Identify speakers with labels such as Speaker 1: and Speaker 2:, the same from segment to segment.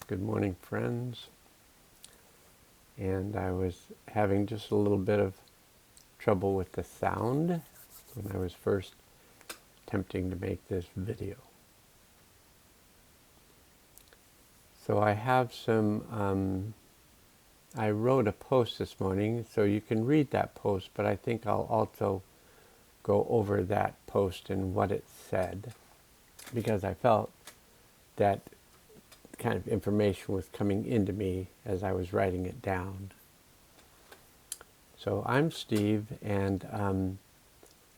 Speaker 1: Good morning, friends. And I was having just a little bit of trouble with the sound when I was first attempting to make this video. So I have I wrote a post this morning, so you can read that post, but I think I'll also go over that post and what it said, because I felt that kind of information was coming into me as I was writing it down. So I'm Steve, and I'm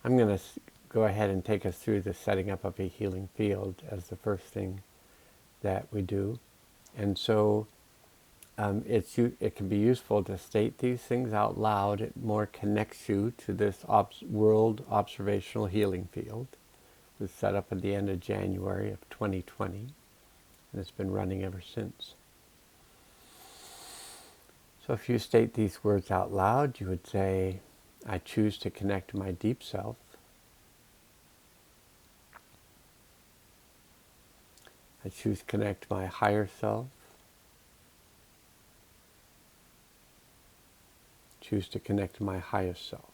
Speaker 1: going to go ahead and take us through the setting up of a healing field as the first thing that we do. And so it can be useful to state these things out loud. It more connects you to this world observational healing field. It was set up at the end of January of 2020, and it's been running ever since. So if you state these words out loud, you would say, I choose to connect to my deep self. I choose to connect to my higher self. Choose to connect to my highest self.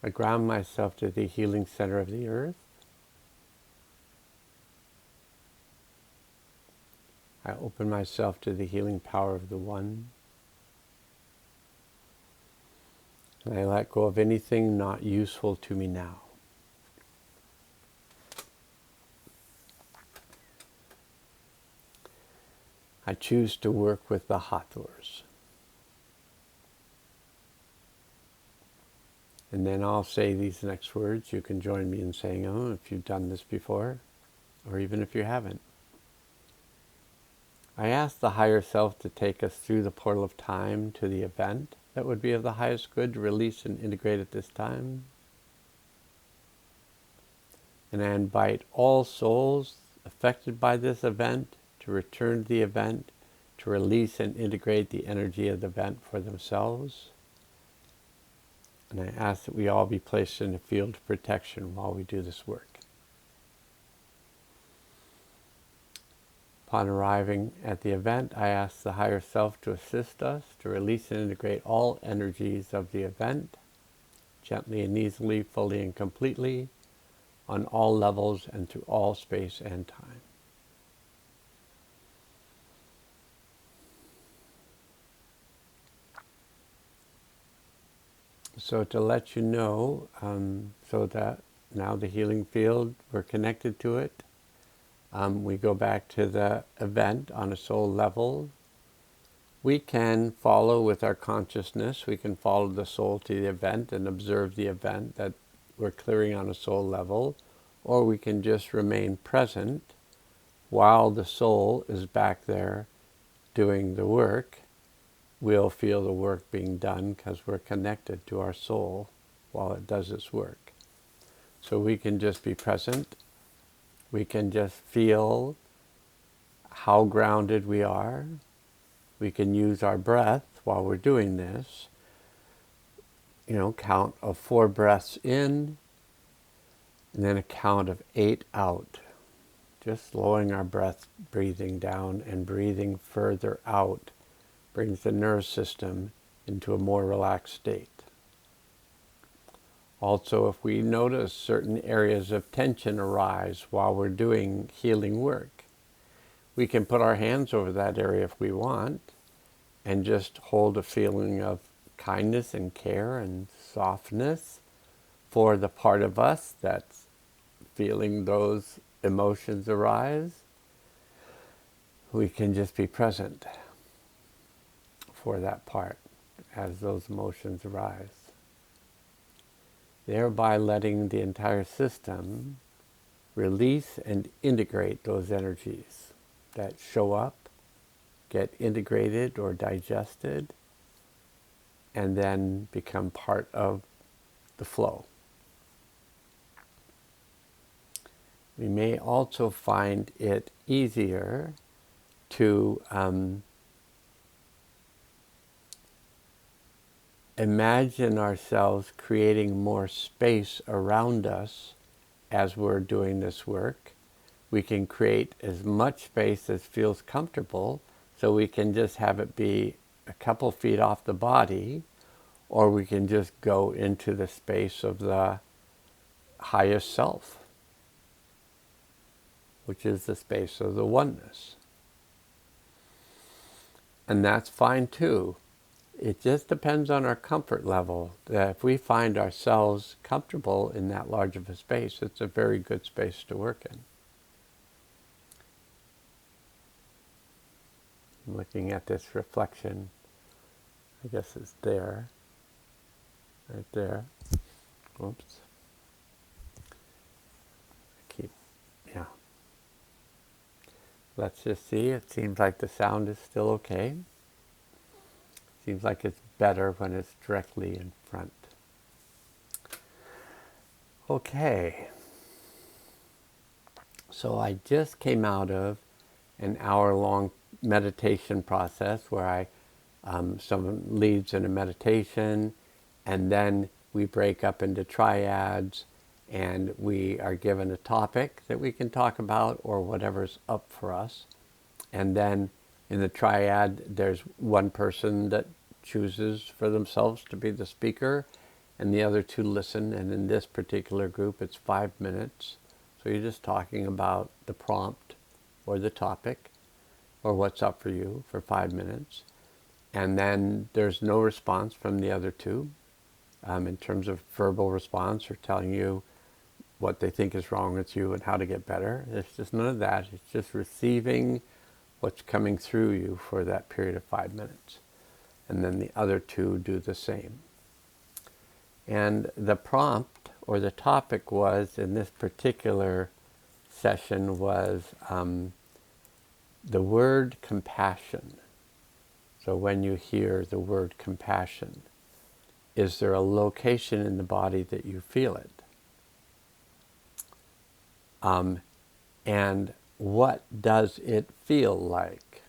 Speaker 1: I ground myself to the healing center of the earth. I open myself to the healing power of the One. And I let go of anything not useful to me now. I choose to work with the Hathors. And then I'll say these next words. You can join me in saying them if you've done this before, or even if you haven't. I ask the higher self to take us through the portal of time to the event that would be of the highest good to release and integrate at this time. And I invite all souls affected by this event to return to the event, to release and integrate the energy of the event for themselves. And I ask that we all be placed in a field of protection while we do this work. Upon arriving at the event, I ask the higher self to assist us to release and integrate all energies of the event, gently and easily, fully and completely, on all levels and through all space and time. So to let you know, so that now the healing field, we're connected to it. We go back to the event on a soul level. We can follow with our consciousness. We can follow the soul to the event and observe the event that we're clearing on a soul level. Or we can just remain present while the soul is back there doing the work. We'll feel the work being done because we're connected to our soul while it does its work. So we can just be present. We can just feel how grounded we are. We can use our breath while we're doing this. Count of 4 breaths in, and then a count of 8 out. Just slowing our breath, breathing down and breathing further out brings the nervous system into a more relaxed state. Also, if we notice certain areas of tension arise while we're doing healing work, we can put our hands over that area if we want and just hold a feeling of kindness and care and softness for the part of us that's feeling those emotions arise. We can just be present for that part as those emotions arise, thereby letting the entire system release and integrate those energies that show up, get integrated or digested, and then become part of the flow. We may also find it easier to imagine ourselves creating more space around us as we're doing this work. We can create as much space as feels comfortable, so we can just have it be a couple feet off the body, or we can just go into the space of the highest self, which is the space of the oneness. And that's fine too. It just depends on our comfort level. That if we find ourselves comfortable in that large of a space, it's a very good space to work in. I'm looking at this reflection. I guess it's there. Right there. Whoops. Yeah. Let's just see. It seems like the sound is still okay. Seems like it's better when it's directly in front. Okay. So I just came out of an hour-long meditation process where someone leads in a meditation, and then we break up into triads, and we are given a topic that we can talk about or whatever's up for us. And then in the triad, there's one person that chooses for themselves to be the speaker, and the other two listen. And in this particular group, it's 5 minutes. So you're just talking about the prompt or the topic or what's up for you for 5 minutes. And then there's no response from the other two in terms of verbal response or telling you what they think is wrong with you and how to get better. It's just none of that. It's just receiving what's coming through you for that period of 5 minutes. And then the other two do the same. And the prompt or the topic was, in this particular session, was the word compassion. So when you hear the word compassion, is there a location in the body that you feel it? And what does it feel like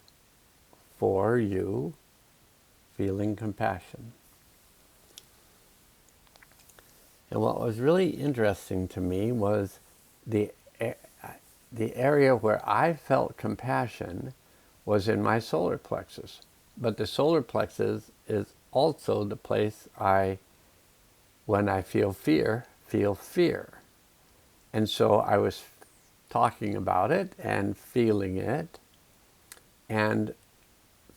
Speaker 1: for you feeling compassion? And what was really interesting to me was the area where I felt compassion was in my solar plexus. But the solar plexus is also the place when I feel fear. And so I was talking about it and feeling it and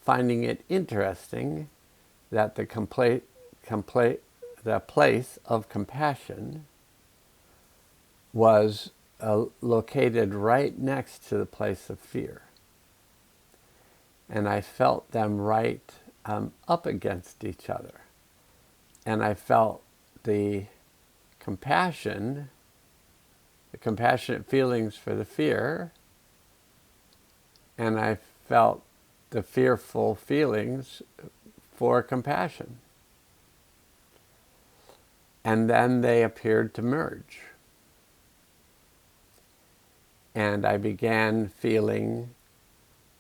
Speaker 1: finding it interesting that the place of compassion was located right next to the place of fear. And I felt them right up against each other. And I felt the compassionate feelings for the fear, and I felt the fearful feelings for compassion. And then they appeared to merge. And I began feeling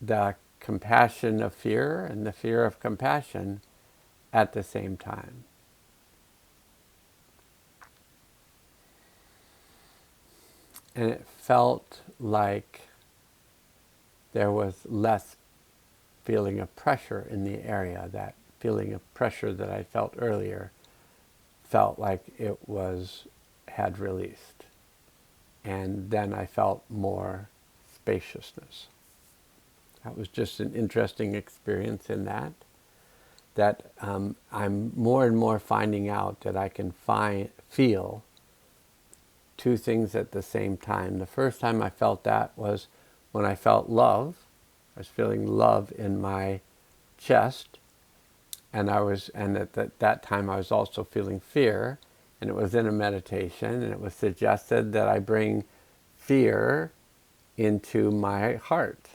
Speaker 1: the compassion of fear and the fear of compassion at the same time. And it felt like there was less feeling of pressure in the area. That feeling of pressure that I felt earlier felt like it had released. And then I felt more spaciousness. That was just an interesting experience in that I'm more and more finding out that I can feel two things at the same time. The first time I felt that was when I felt love. I was feeling love in my chest, and at that time I was also feeling fear, and it was in a meditation, and it was suggested that I bring fear into my heart.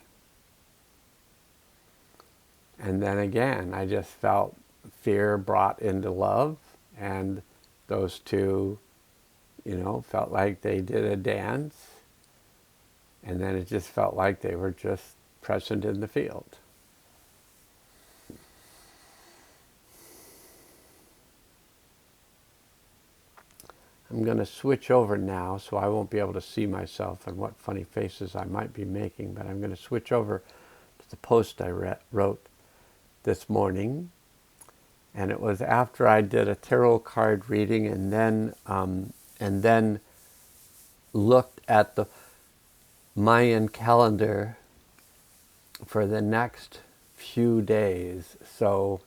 Speaker 1: And then again, I just felt fear brought into love, and those two, felt like they did a dance, and then it just felt like they were just present in the field. I'm going to switch over now, so I won't be able to see myself and what funny faces I might be making, but I'm going to switch over to the post I wrote this morning. And it was after I did a tarot card reading and then looked at the Mayan calendar for the next few days. So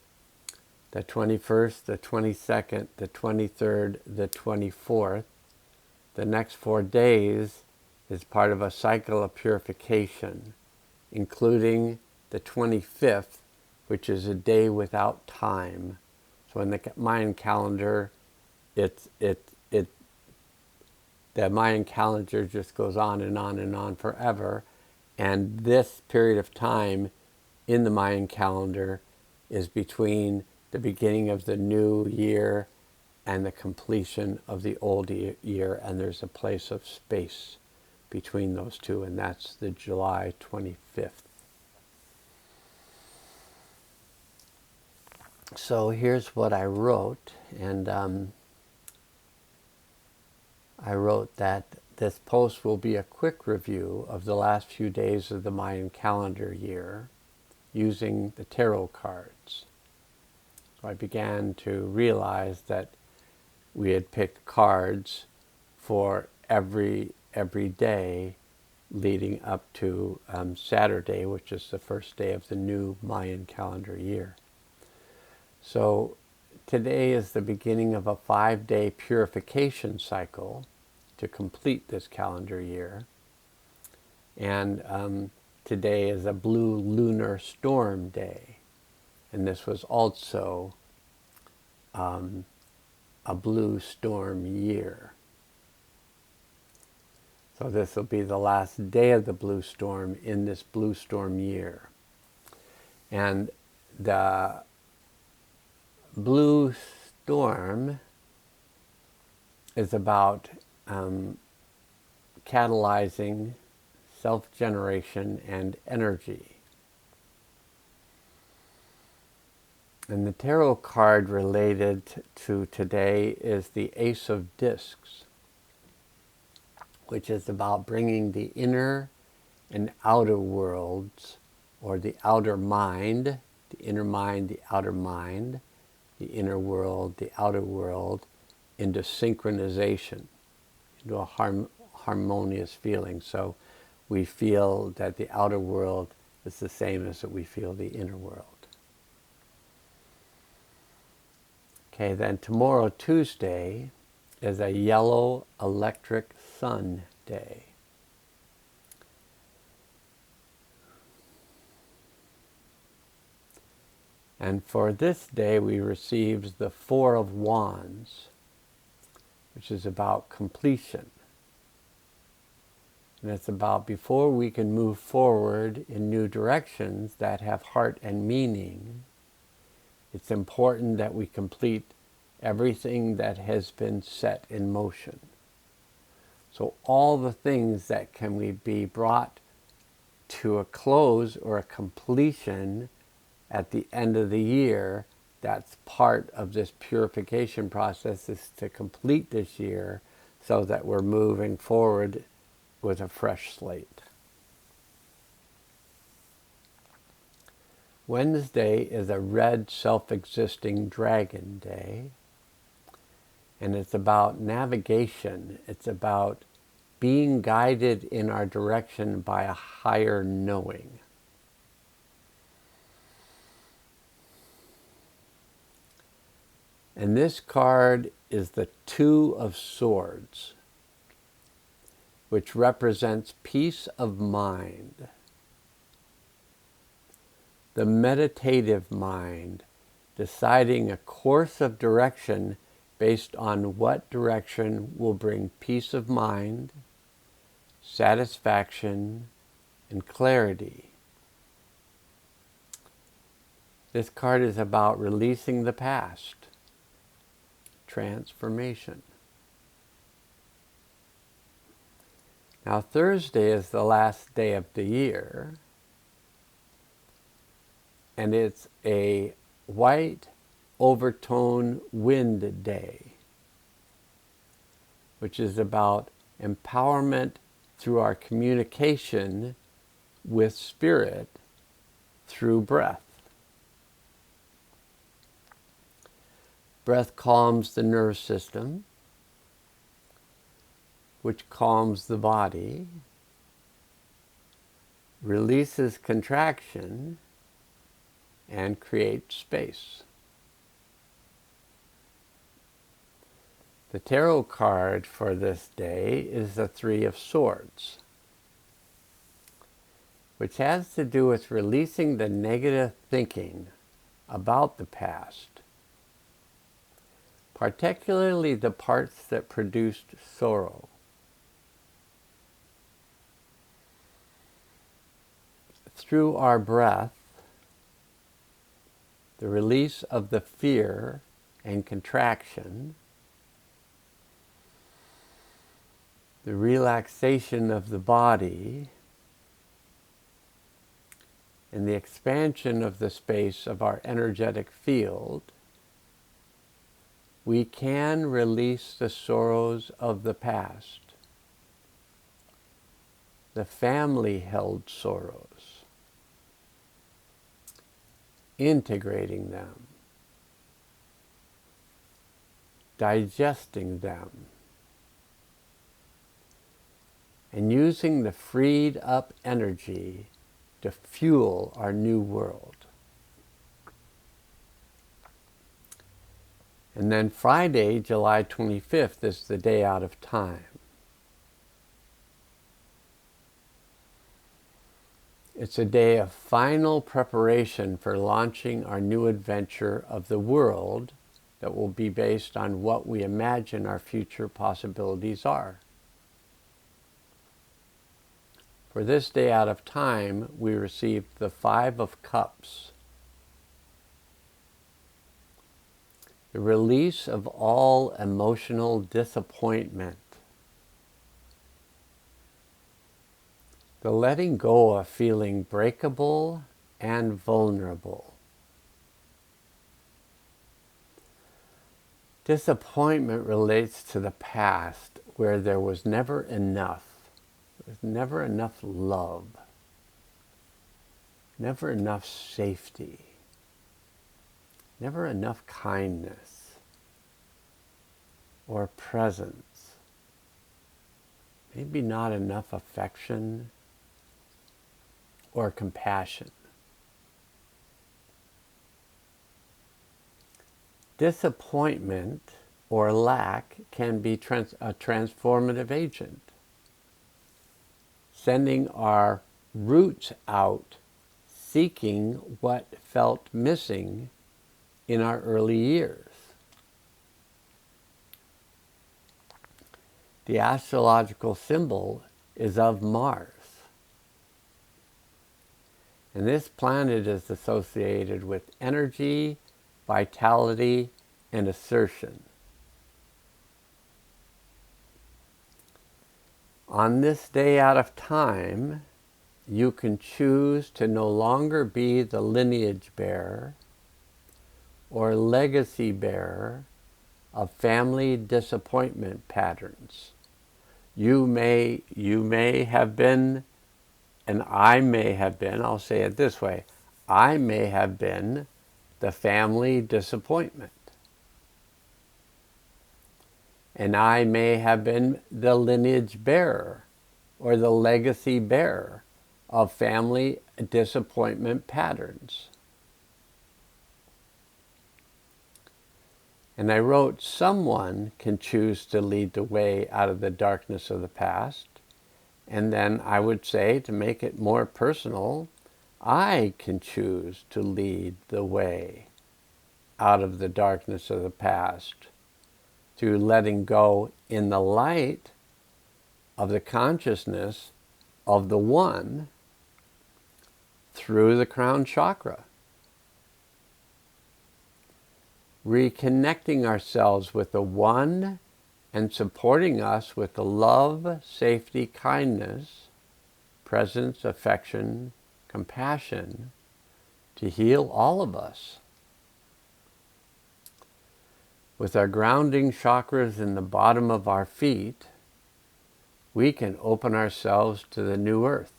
Speaker 1: the 21st, the 22nd, the 23rd, the 24th, the next 4 days is part of a cycle of purification, including the 25th, which is a day without time. So in the Mayan calendar, the Mayan calendar just goes on and on and on forever. And this period of time in the Mayan calendar is between the beginning of the new year and the completion of the old year, and there's a place of space between those two, and that's the July 25th. So here's what I wrote, and I wrote that this post will be a quick review of the last few days of the Mayan calendar year using the tarot cards. So I began to realize that we had picked cards for every day leading up to Saturday, which is the first day of the new Mayan calendar year. So today is the beginning of a 5-day purification cycle to complete this calendar year. And today is a blue lunar storm day. And this was also a blue storm year. So this will be the last day of the blue storm in this blue storm year. And the blue storm is about catalyzing self-generation and energy. And the tarot card related to today is the Ace of Discs, which is about bringing the inner and outer worlds, or the outer mind, the inner mind, the outer mind, the inner world, the outer world, into synchronization, into a harmonious feeling. So we feel that the outer world is the same as that we feel the inner world. Okay, then tomorrow, Tuesday, is a yellow electric sun day. And for this day, we received the Four of Wands, which is about completion. And it's about before we can move forward in new directions that have heart and meaning, it's important that we complete everything that has been set in motion. So all the things that can be brought to a close or a completion at the end of the year, that's part of this purification process, is to complete this year so that we're moving forward with a fresh slate. Wednesday is a red self-existing dragon day, and it's about navigation. It's about being guided in our direction by a higher knowing. And this card is the Two of Swords, which represents peace of mind. The meditative mind, deciding a course of direction based on what direction will bring peace of mind, satisfaction, and clarity. This card is about releasing the past, transformation. Now Thursday is the last day of the year, and it's a white overtone wind day. which is about empowerment through our communication with spirit through breath. Breath calms the nervous system, which calms the body, releases contraction, and creates space. The tarot card for this day is the Three of Swords, which has to do with releasing the negative thinking about the past, particularly the parts that produced sorrow. Through our breath, the release of the fear and contraction, the relaxation of the body, and the expansion of the space of our energetic field, we can release the sorrows of the past, the family-held sorrows, integrating them, digesting them, and using the freed up energy to fuel our new world. And then Friday, July 25th, is the day out of time. It's a day of final preparation for launching our new adventure of the world that will be based on what we imagine our future possibilities are. For this day out of time, we received the Five of Cups, the release of all emotional disappointment, the letting go of feeling breakable and vulnerable. Disappointment relates to the past where there was never enough. There was never enough love, never enough safety, never enough kindness or presence, maybe not enough affection or compassion. Disappointment or lack can be a transformative agent, sending our roots out, seeking what felt missing in our early years. The astrological symbol is of Mars. And this planet is associated with energy, vitality, and assertion. On this day out of time, you can choose to no longer be the lineage bearer or legacy bearer of family disappointment patterns. You may have been, and I may have been, I'll say it this way, I may have been the family disappointment. And I may have been the lineage bearer or the legacy bearer of family disappointment patterns. And I wrote, someone can choose to lead the way out of the darkness of the past. And then I would say, to make it more personal, I can choose to lead the way out of the darkness of the past through letting go in the light of the consciousness of the One through the crown chakra. Reconnecting ourselves with the One and supporting us with the love, safety, kindness, presence, affection, compassion to heal all of us. With our grounding chakras in the bottom of our feet, we can open ourselves to the new earth,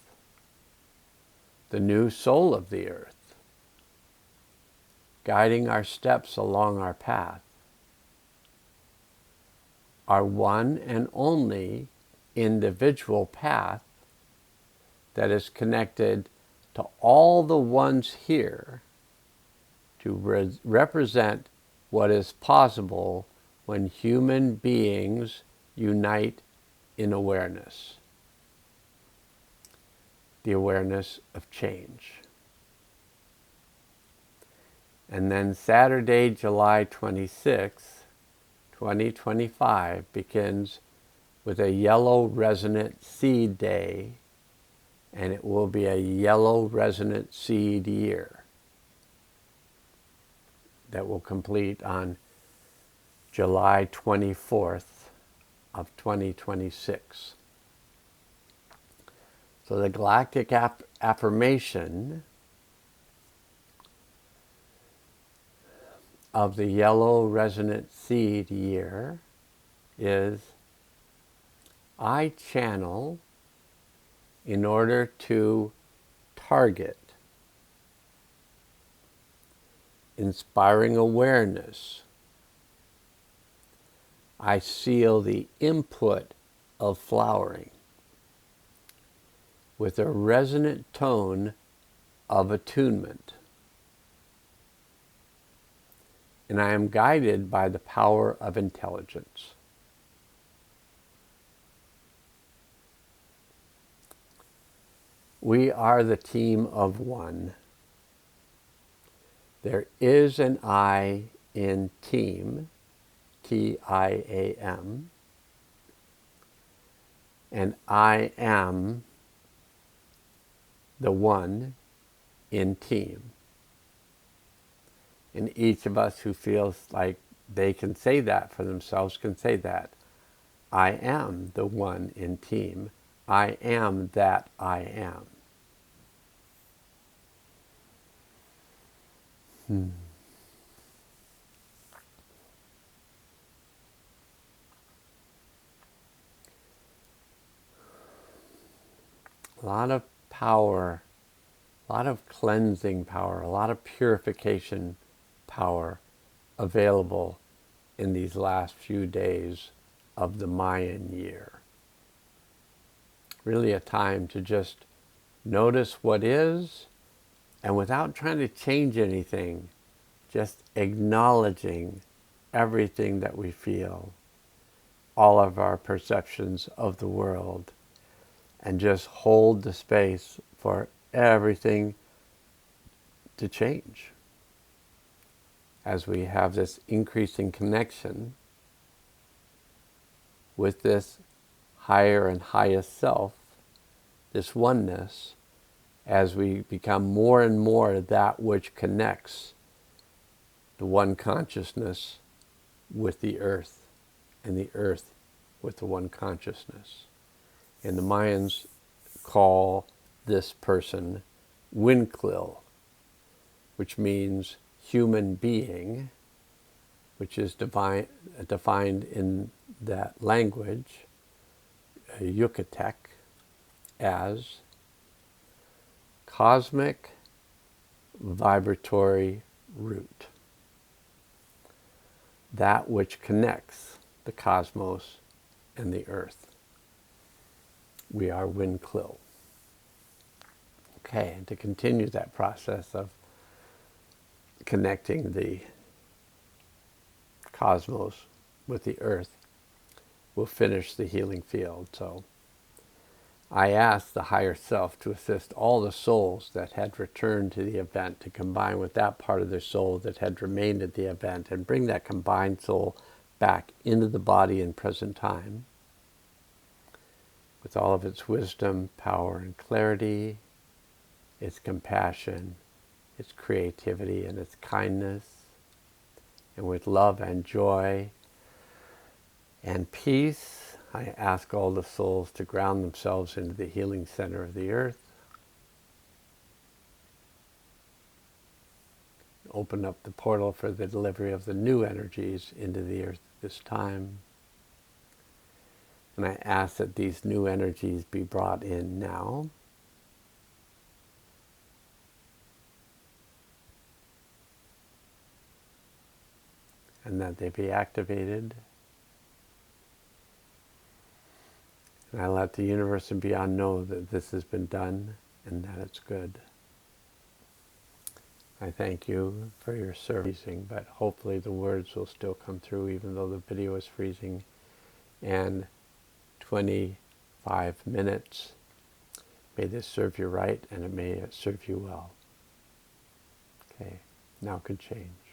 Speaker 1: the new soul of the earth, guiding our steps along our path, our one and only individual path that is connected to all the ones here to represent what is possible when human beings unite in awareness, the awareness of change. And then Saturday, July 26th, 2025 begins with a yellow resonant seed day, and it will be a yellow resonant seed year that will complete on July 24th of 2026. So the galactic affirmation of the yellow resonant seed year is, I channel in order to target inspiring awareness. I seal the input of flowering with a resonant tone of attunement. And I am guided by the power of intelligence. We are the team of one. There is an I in team, T-I-A-M, and I am the one in team. And each of us who feels like they can say that for themselves can say that. I am the one in team. I am that I am. A lot of power, a lot of cleansing power, a lot of purification power available in these last few days of the Mayan year. Really a time to just notice what is, and without trying to change anything, just acknowledging everything that we feel, all of our perceptions of the world, and just hold the space for everything to change. As we have this increasing connection with this higher and highest self, this oneness, as we become more and more that which connects the one consciousness with the earth, and the earth with the one consciousness. And the Mayans call this person Winklil, which means human being, which is defined in that language, Yucatec, as cosmic vibratory root, that which connects the cosmos and the earth. We are Winklil. Okay, and to continue that process of connecting the cosmos with the earth, we'll finish the healing field. So I asked the higher self to assist all the souls that had returned to the event to combine with that part of their soul that had remained at the event and bring that combined soul back into the body in present time with all of its wisdom, power, and clarity, its compassion, its creativity, and its kindness, and with love and joy and peace. I ask all the souls to ground themselves into the healing center of the earth. open up the portal for the delivery of the new energies into the earth this time. And I ask that these new energies be brought in now. And that they be activated. And I let the universe and beyond know that this has been done and that it's good. I thank you for your service, but hopefully the words will still come through even though the video is freezing. And 25 minutes. May this serve you right and it may serve you well. Okay, now can change.